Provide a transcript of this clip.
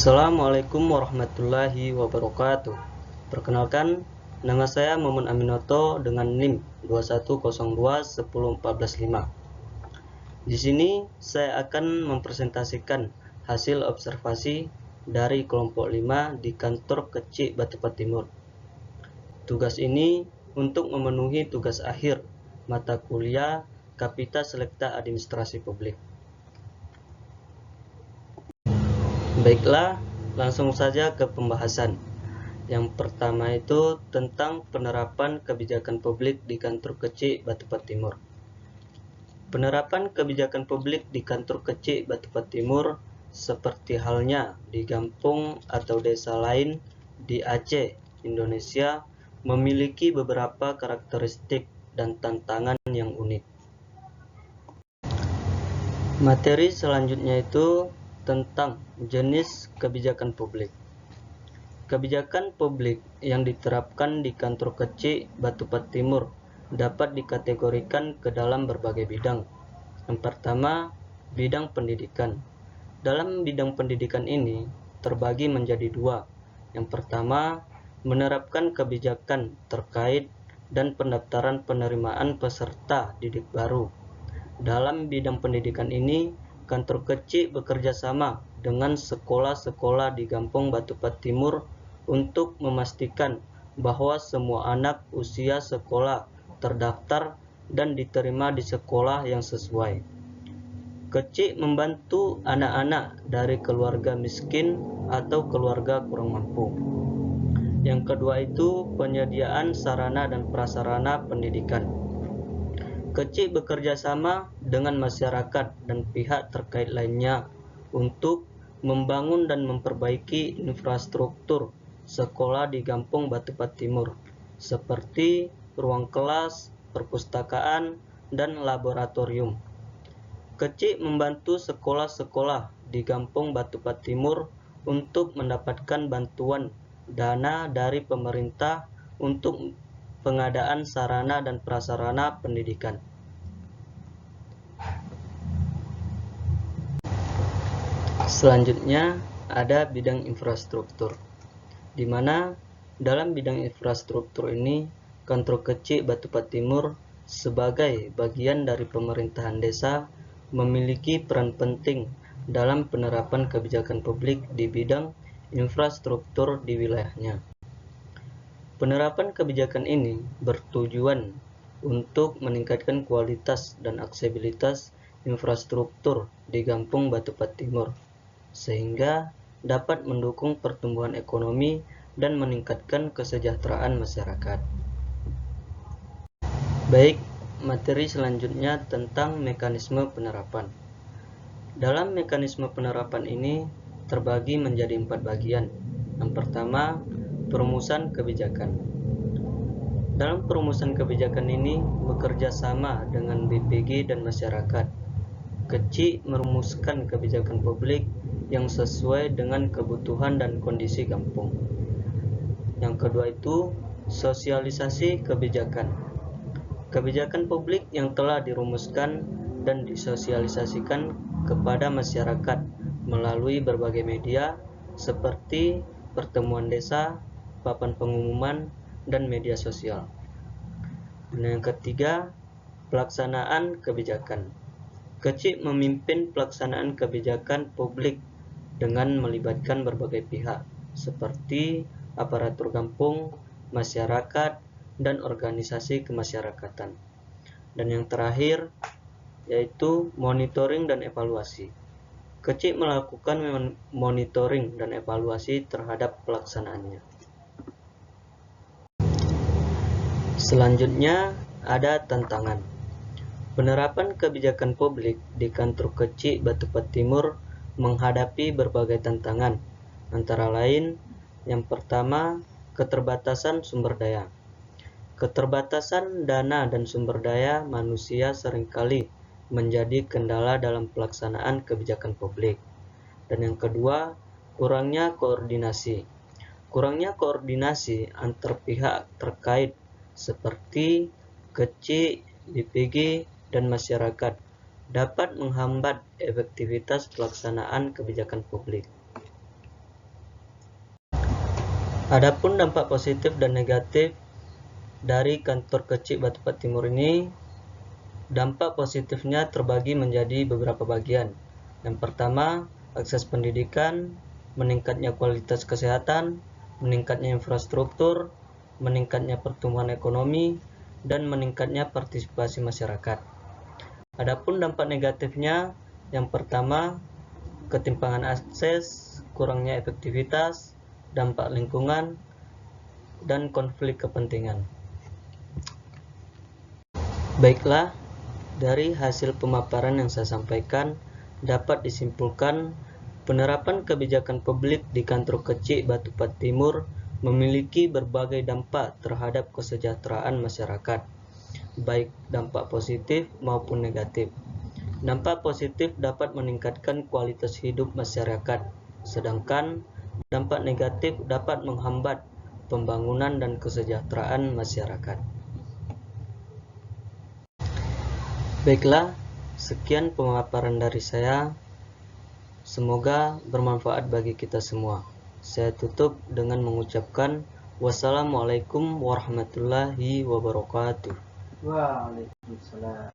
Assalamualaikum warahmatullahi wabarakatuh. Perkenalkan, nama saya Mumun Aminoto dengan NIM 2102 Di sini saya akan mempresentasikan hasil observasi dari kelompok 5 di kantor kecil Batupat Timur. Tugas ini untuk memenuhi tugas akhir mata kuliah Kapita Selekta Administrasi Publik. Baiklah, langsung saja ke pembahasan. Yang pertama itu tentang penerapan kebijakan publik di kantor kecil Batupat Timur. Penerapan kebijakan publik di kantor kecil Batupat Timur seperti halnya di kampung atau desa lain di Aceh, Indonesia, memiliki beberapa karakteristik dan tantangan yang unik. Materi selanjutnya itu tentang jenis kebijakan publik. Kebijakan publik yang diterapkan di kantor kecil Batupat Timur dapat dikategorikan ke dalam berbagai bidang. Yang pertama, bidang pendidikan. Dalam bidang pendidikan ini terbagi menjadi dua. Yang pertama, menerapkan kebijakan terkait dan pendaftaran penerimaan peserta didik baru. Dalam bidang pendidikan ini, kantor kecil bekerja sama dengan sekolah-sekolah di Kampung Batupat Timur untuk memastikan bahwa semua anak usia sekolah terdaftar dan diterima di sekolah yang sesuai. Kecil membantu anak-anak dari keluarga miskin atau keluarga kurang mampu. Yang kedua itu penyediaan sarana dan prasarana pendidikan. Kecil bekerja sama dengan masyarakat dan pihak terkait lainnya untuk membangun dan memperbaiki infrastruktur sekolah di Kampung Batupat Timur, seperti ruang kelas, perpustakaan, dan laboratorium. Kecil membantu sekolah-sekolah di Kampung Batupat Timur untuk mendapatkan bantuan dana dari pemerintah untuk pengadaan sarana dan prasarana pendidikan. Selanjutnya ada bidang infrastruktur, di mana dalam bidang infrastruktur ini kantor kecil Batupat Timur sebagai bagian dari pemerintahan desa memiliki peran penting dalam penerapan kebijakan publik di bidang infrastruktur di wilayahnya. Penerapan kebijakan ini bertujuan untuk meningkatkan kualitas dan aksesibilitas infrastruktur di Kampung Batupat Timur, sehingga dapat mendukung pertumbuhan ekonomi dan meningkatkan kesejahteraan masyarakat. Baik, materi selanjutnya tentang mekanisme penerapan. Dalam mekanisme penerapan ini terbagi menjadi 4 bagian. Yang pertama, perumusan kebijakan. Dalam perumusan kebijakan ini bekerja sama dengan BPG dan masyarakat. Kecil merumuskan kebijakan publik yang sesuai dengan kebutuhan dan kondisi kampung. Yang kedua itu sosialisasi kebijakan. Kebijakan publik yang telah dirumuskan dan disosialisasikan kepada masyarakat melalui berbagai media seperti pertemuan desa, papan pengumuman, dan media sosial. Dan yang ketiga, pelaksanaan kebijakan. Kecil memimpin pelaksanaan kebijakan publik dengan melibatkan berbagai pihak seperti aparatur kampung, masyarakat, dan organisasi kemasyarakatan. Dan yang terakhir yaitu monitoring dan evaluasi. Kecil melakukan monitoring dan evaluasi terhadap pelaksanaannya. Selanjutnya ada tantangan. Penerapan kebijakan publik di kantor kecil Batupat Timur menghadapi berbagai tantangan, antara lain yang pertama, keterbatasan sumber daya. Keterbatasan dana dan sumber daya manusia seringkali menjadi kendala dalam pelaksanaan kebijakan publik. Dan yang kedua, kurangnya koordinasi. Kurangnya koordinasi antar pihak terkait seperti kecil, BPG, dan masyarakat dapat menghambat efektivitas pelaksanaan kebijakan publik. Adapun dampak positif dan negatif dari kantor kecil Batupat Timur ini, dampak positifnya terbagi menjadi beberapa bagian. Yang pertama, akses pendidikan, meningkatnya kualitas kesehatan, meningkatnya infrastruktur, meningkatnya pertumbuhan ekonomi, dan meningkatnya partisipasi masyarakat. Adapun dampak negatifnya, yang pertama, ketimpangan akses, kurangnya efektivitas, dampak lingkungan, dan konflik kepentingan. Baiklah, dari hasil pemaparan yang saya sampaikan, dapat disimpulkan penerapan kebijakan publik di kantor kecil Batupat Timur memiliki berbagai dampak terhadap kesejahteraan masyarakat, baik dampak positif maupun negatif. Dampak positif dapat meningkatkan kualitas hidup masyarakat, sedangkan dampak negatif dapat menghambat pembangunan dan kesejahteraan masyarakat. Baiklah, sekian pemaparan dari saya. Semoga bermanfaat bagi kita semua. Saya tutup dengan mengucapkan wassalamualaikum warahmatullahi wabarakatuh. Waalaikumsalam.